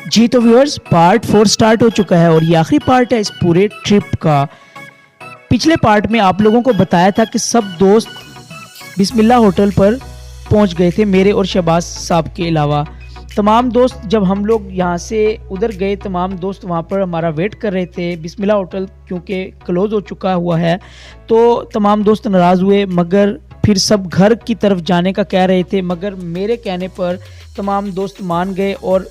जी तो viewers, part 4 start हो चुका है और ये आखिरी पार्ट है इस पूरे ट्रिप का। पिछले पार्ट में आप लोगों को बताया था कि सब दोस्त बिस्मिल्लाह होटल पर पहुंच गए थे, मेरे और शहबाज साहब के अलावा। तमाम दोस्त जब हम लोग यहाँ से उधर गए, तमाम दोस्त वहाँ पर हमारा वेट कर रहे थे। बिस्मिल्लाह होटल क्योंकि क्लोज़ हो चुका हुआ है तो तमाम दोस्त नाराज़ हुए, मगर फिर सब घर की तरफ जाने का कह रहे थे। मगर मेरे कहने पर तमाम दोस्त मान गए और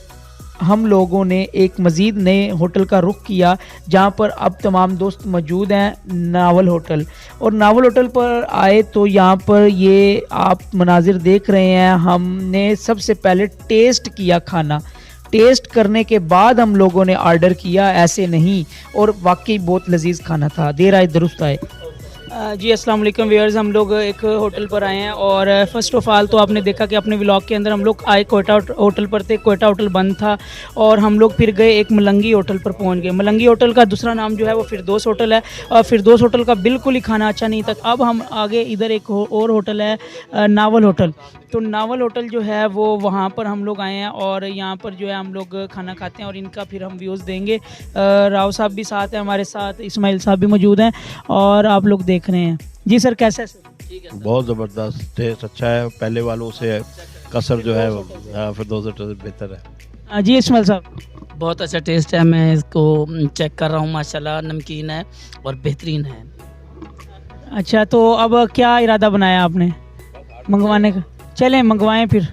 हम लोगों ने एक मज़ीद नए होटल का रुख किया, जहां पर अब तमाम दोस्त मौजूद हैं, नावल होटल। और नावल होटल पर आए तो यहाँ पर ये आप मनाजिर देख रहे हैं। हमने सबसे पहले टेस्ट किया खाना, टेस्ट करने के बाद हम लोगों ने ऑर्डर किया, ऐसे नहीं। और वाकई बहुत लजीज खाना था। देर आए दुरुस्त आए। जी अस्सलाम वालेकुम व्यूअर्स, हम लोग एक होटल पर आए हैं और फ़र्स्ट ऑफ़ ऑल तो आपने देखा कि अपने व्लॉग के अंदर हम लोग आए कोयटा होटल पर थे। कोयटा होटल बंद था और हम लोग फिर गए एक मलंगी होटल पर पहुंच गए। मलंगी होटल का दूसरा नाम जो है वो फिरदौस होटल है और फिरदौस होटल का बिल्कुल ही खाना अच्छा नहीं था। अब हम आगे इधर एक और होटल है नावल होटल। तो नावल होटल जो है वो वहाँ पर हम लोग आए हैं और यहाँ पर जो है हम लोग खाना खाते हैं और इनका फिर हम व्यूज़ देंगे। राव साहब भी साथ हैं हमारे साथ, इस्माइल साहब भी मौजूद हैं और आप लोग देख रहे हैं। जी सर, कैसा है सर? ठीक है, बहुत ज़बरदस्त टेस्ट, अच्छा है पहले वालों से। कसर जो है फिर 2 बेहतर है। जी इस्माइल साहब। बहुत अच्छा टेस्ट है, मैं इसको चेक कर रहा हूँ, माशाल्लाह नमकीन है और बेहतरीन है। अच्छा, तो अब क्या इरादा बनाया आपने मंगवाने का? चलें मंगवाएं फिर।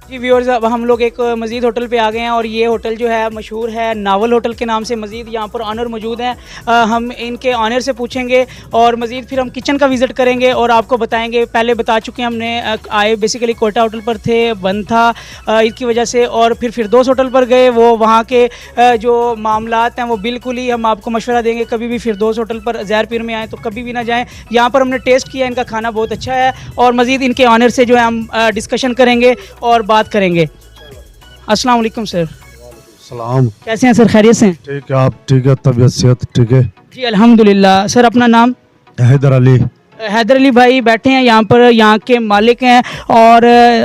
जी व्यूअर्स, अब हम लोग एक मज़ीद होटल पे आ गए हैं और ये होटल जो है मशहूर है नावल होटल के नाम से। मज़ीद यहाँ पर ऑनर मौजूद हैं, हम इनके ऑनर से पूछेंगे और मज़ीद फिर हम किचन का विज़िट करेंगे और आपको बताएंगे। पहले बता चुके हैं हमने, आए बेसिकली कोयटा होटल पर थे, बंद था इसकी वजह से, और फिर फिरदौस होटल पर गए। वो वहाँ के जो मामलात हैं वो बिल्कुल ही हम आपको मशवरा देंगे, कभी भी फिरदौस होटल पर ज़हर पीर में आएँ तो कभी भी ना जाएँ। यहाँ पर हमने टेस्ट किया, इनका खाना बहुत अच्छा है और मज़ीद इनके ऑनर से जो है हम डिस्कशन करेंगे और बात करेंगे। अस्सलाम वालेकुम सर। सलाम। कैसे हैं सर? खैरियत से हैं? ठीक है, आप ठीक है? तबीयत सेहत ठीक है? जी अल्हम्दुलिल्लाह। सर अपना नाम? हैदर अली। हैदर अली भाई बैठे हैं यहाँ पर, यहाँ के मालिक हैं। और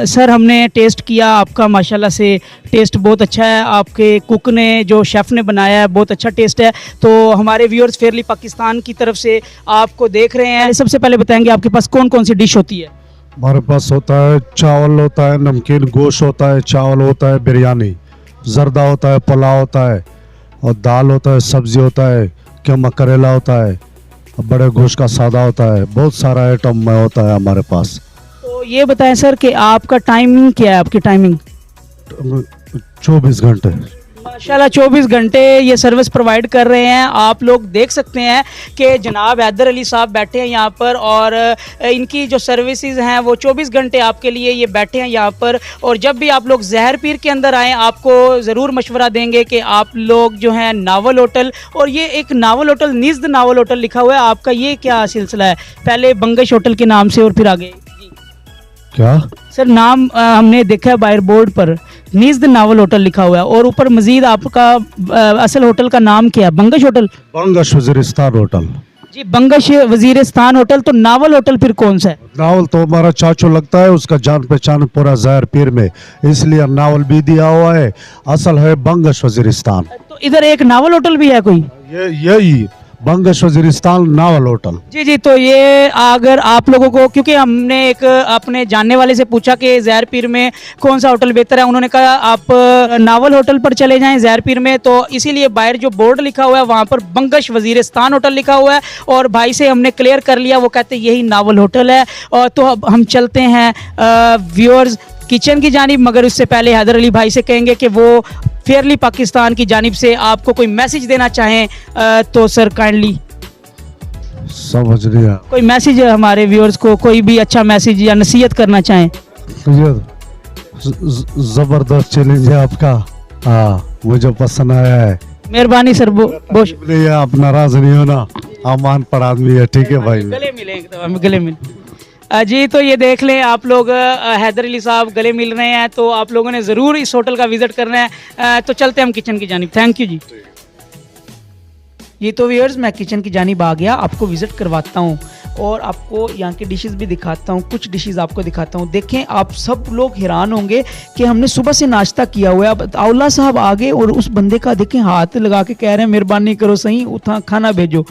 सर हमने टेस्ट किया आपका, माशाल्लाह से टेस्ट बहुत अच्छा है। आपके कुक ने, जो शेफ़ ने बनाया है, बहुत अच्छा टेस्ट है। तो हमारे व्यूअर्स फेयरली पाकिस्तान की तरफ से आपको देख रहे हैं। सबसे पहले बताएंगे आपके पास कौन कौन सी डिश होती है? हमारे पास होता है चावल, होता है नमकीन, गोश्त होता है, चावल होता है, बिरयानी, जर्दा होता है, पुलाव होता है और दाल होता है, सब्जी होता है, कीमा करेला होता है, बड़े गोश्त का सादा होता है। बहुत सारा आइटम में होता है हमारे पास। तो ये बताएं सर कि आपका टाइमिंग क्या है? आपकी टाइमिंग? 24 घंटे। माशाल्लाह 24 घंटे ये सर्विस प्रोवाइड कर रहे हैं। आप लोग देख सकते हैं कि जनाब हैदर अली साहब बैठे हैं यहाँ पर और इनकी जो सर्विसेज हैं वो 24 घंटे आपके लिए ये बैठे हैं यहाँ पर। और जब भी आप लोग ज़हर पीर के अंदर आएँ, आपको ज़रूर मशवरा देंगे कि आप लोग जो हैं नावल होटल, और ये एक नावल होटल, निज़्द नावल होटल लिखा हुआ है आपका, ये क्या सिलसिला है? पहले बंगश होटल के नाम से और फिर आगे क्या सर नाम हमने देखा है बाहर बोर्ड पर, निज़्द नावल होटल लिखा हुआ है और ऊपर मजीद आपका असल होटल का नाम क्या है? बंगश होटल? बंगश वजीरिस्तान होटल। जी बंगश वजीरिस्तान होटल। तो नावल होटल फिर कौन सा है? नावल तो हमारा चाचू लगता है, उसका जान पहचान पूरा ज़हर पीर में, इसलिए नावल भी दिया हुआ है। असल है बंगश वजीरिस्तान। तो इधर एक नावल होटल भी है कोई? यही बंगश वजीरिस्तान नावल होटल। जी जी। तो ये अगर आप लोगों को, क्योंकि हमने एक अपने जानने वाले से पूछा कि ज़हर पीर में कौन सा होटल बेहतर है, उन्होंने कहा आप नावल होटल पर चले जाएं ज़हर पीर में। तो इसीलिए बाहर जो बोर्ड लिखा हुआ है वहाँ पर बंगश वजीरिस्तान होटल लिखा हुआ है और भाई से हमने क्लियर कर लिया, वो कहते यही नावल होटल है। और तो अब हम चलते हैं व्यूअर्स किचन की जानिब, मगर उससे पहले हैदर अली भाई से कहेंगे कि वो फेयरली पाकिस्तान की जानिब से आपको कोई मैसेज देना चाहें तो सर काइंडली समझ लिया। कोई मैसेज हमारे व्यूअर्स को, कोई भी अच्छा मैसेज या नसीहत करना चाहें। जबरदस्त चैलेंज है आपका, हाँ मुझे पसंद आया है। मेहरबानी सर। आप नाराज नहीं होना, अमान पर आदमी है। ठीक है भाई, गले मिलेंगे तो हम गले मिल। जी तो ये देख लें आप लोग, हैदर अली साहब गले मिल रहे हैं, तो आप लोगों ने ज़रूर इस होटल का विज़िट करना है। तो चलते हैं हम किचन की जानिब। थैंक यू जी। ये तो व्यूअर्स मैं किचन की जानिब आ गया, आपको विज़िट करवाता हूँ और आपको यहाँ की डिशेस भी दिखाता हूँ, कुछ डिशेस आपको दिखाता हूँ। देखें आप सब लोग हैरान होंगे कि हमने सुबह से नाश्ता किया हुआ है। अब अताउल्ला साहब आ गए और उस बंदे का देखें हाथ लगा के कह रहे हैं मेहरबानी करो सही उठा खाना भेजो।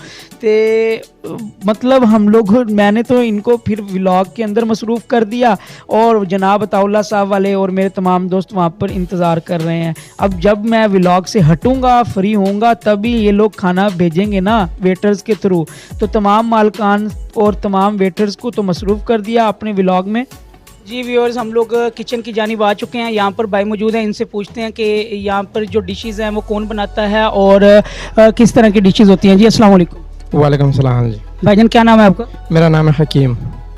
तो मतलब हम लोग, मैंने तो इनको फिर व्लॉग के अंदर मसरूफ़ कर दिया और जनाब अताउल्ला साहब वाले और मेरे तमाम दोस्त वहाँ पर इंतज़ार कर रहे हैं। अब जब मैं व्लॉग से हटूँगा, फ्री होऊंगा, तभी ये लोग खाना भेजेंगे ना वेटर्स के थ्रू। तो तमाम मालकान और तमाम वेटर्स को तो मसरूफ़ कर दिया अपने व्लॉग में। जी व्यूअर्स, हम लोग किचन की जानिब आ चुके हैं। यहाँ पर भाई मौजूद हैं, इनसे पूछते हैं कि यहाँ पर जो डिशेज़ हैं वो कौन बनाता है और किस तरह की डिशेज़ होती हैं। जी अस्सलाम वालेकुम। वालेकुम सलाम जी। भाईजान क्या नाम है आपका? मेरा नाम है हकीम।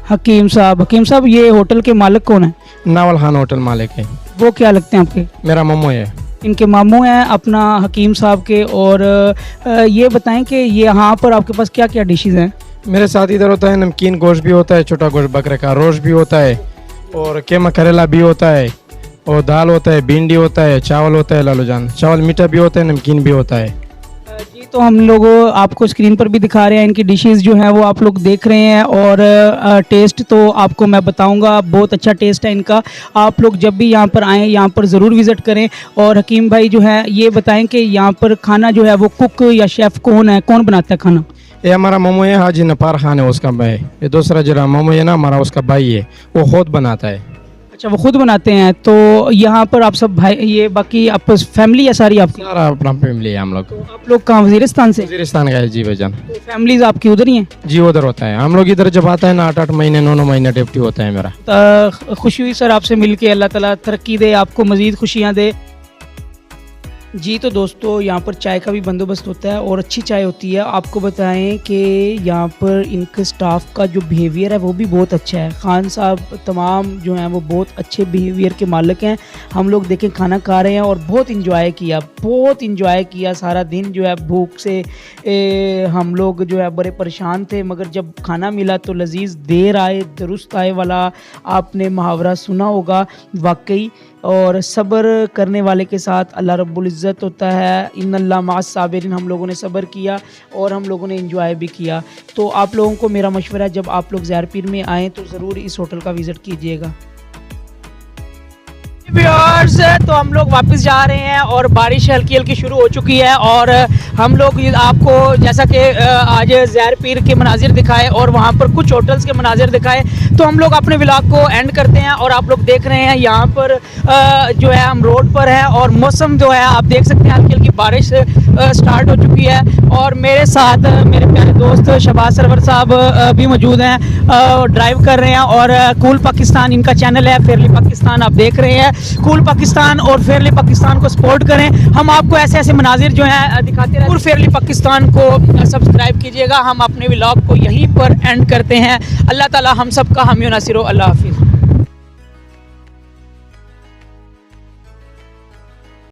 हकीम साहब, ये होटल के मालिक कौन है? नावल खान होटल मालिक है। वो क्या लगते हैं आपके? मेरा मम्मो है। इनके मामू हैं अपना हकीम साहब के। और ये बताएं कि ये यहाँ पर आपके पास क्या क्या डिशेज़ हैं? मेरे साथ इधर होता है नमकीन गोश्त भी होता है, छोटा गोश्त बकरे का रोस्ट भी होता है और केमा करेला भी होता है और दाल होता है, भिंडी होता है, चावल होता है, लालू जान चावल मीठा भी होता है, नमकीन भी होता है। जी तो हम लोग आपको स्क्रीन पर भी दिखा रहे हैं, इनकी डिशेस जो हैं वो आप लोग देख रहे हैं और टेस्ट तो आपको मैं बताऊंगा, बहुत अच्छा टेस्ट है इनका। आप लोग जब भी यहाँ पर आएँ यहाँ पर ज़रूर विज़िट करें। और हकीम भाई जो है ये बताएं कि यहाँ पर खाना जो है वो कुक या शेफ़ कौन है, कौन बनाता है खाना? ये हमारा ममो है, हाजी नपार खान है उसका भाई। ये दूसरा जरा ममो है ना हमारा, उसका भाई है, वो खुद बनाता है। अच्छा, वो खुद बनाते हैं। तो यहाँ पर आप सब भाई, ये बाकी आप फैमिली है सारी आपकी? सारा अपना फैमिली है हम लोग। तो आप लोग कहाँ, वज़ीरिस्तान से? वजीरिस्तान का है जी भाईजान। तो फैमिलीज आपकी उधर ही हैं? जी उधर होता है। हम लोग इधर जब आता है ना 8-8 महीने 9-9 महीने ड्यूटी होता है मेरा। खुशी हुई सर आपसे मिल के, अल्लाह ताला तरक्की दे, आपको मज़ीद खुशियाँ दे। जी तो दोस्तों, यहाँ पर चाय का भी बंदोबस्त होता है और अच्छी चाय होती है। आपको बताएं कि यहाँ पर इनके स्टाफ का जो बिहेवियर है वो भी बहुत अच्छा है। खान साहब तमाम जो हैं वो बहुत अच्छे बिहेवियर के मालिक हैं। हम लोग देखें खाना खा रहे हैं और बहुत इंजॉय किया। सारा दिन जो है भूख से हम लोग जो है बड़े परेशान थे, मगर जब खाना मिला तो लजीज देर आए दुरुस्त आए वाला आपने मुहावरा सुना होगा वाकई। और सब्र करने वाले के साथ अल्लाह रब्बुल इज़्ज़त होता है। इन्नल्लाह माअस साबिरीन। हम लोगों ने सब्र किया और हम लोगों ने एंजॉय भी किया। तो आप लोगों को मेरा मशवरा है, जब आप लोग ज़ारपीर में आएँ तो ज़रूर इस होटल का विज़िट कीजिएगा। व्यूअर्स, तो हम लोग वापस जा रहे हैं और बारिश हल्की हल्की शुरू हो चुकी है और हम लोग आपको जैसा कि आज ज़ारपीर के मनाजिर दिखाए और वहाँ पर कुछ होटल्स के मनाजिर दिखाए, तो हम लोग अपने व्लॉग को एंड करते हैं। और आप लोग देख रहे हैं यहाँ पर जो है हम रोड पर हैं और मौसम जो है आप देख सकते हैं हल्की हल्की बारिश स्टार्ट हो चुकी है। और मेरे साथ मेरे प्यारे दोस्त शहबाज सरवर साहब भी मौजूद हैं, ड्राइव कर रहे हैं। और कूल पाकिस्तान इनका चैनल है, फेयरली पाकिस्तान आप देख रहे हैं। कूल पाकिस्तान और फेयरली पाकिस्तान को सपोर्ट करें। हम आपको ऐसे ऐसे मनाजिर जो हैं दिखाते रहें। और फेयरली पाकिस्तान को सब्सक्राइब कीजिएगा। हम अपने व्लॉग को यहीं पर एंड करते हैं। अल्लाह ताला हम सब का हामी नासिरो। अल्लाह हाफिज़।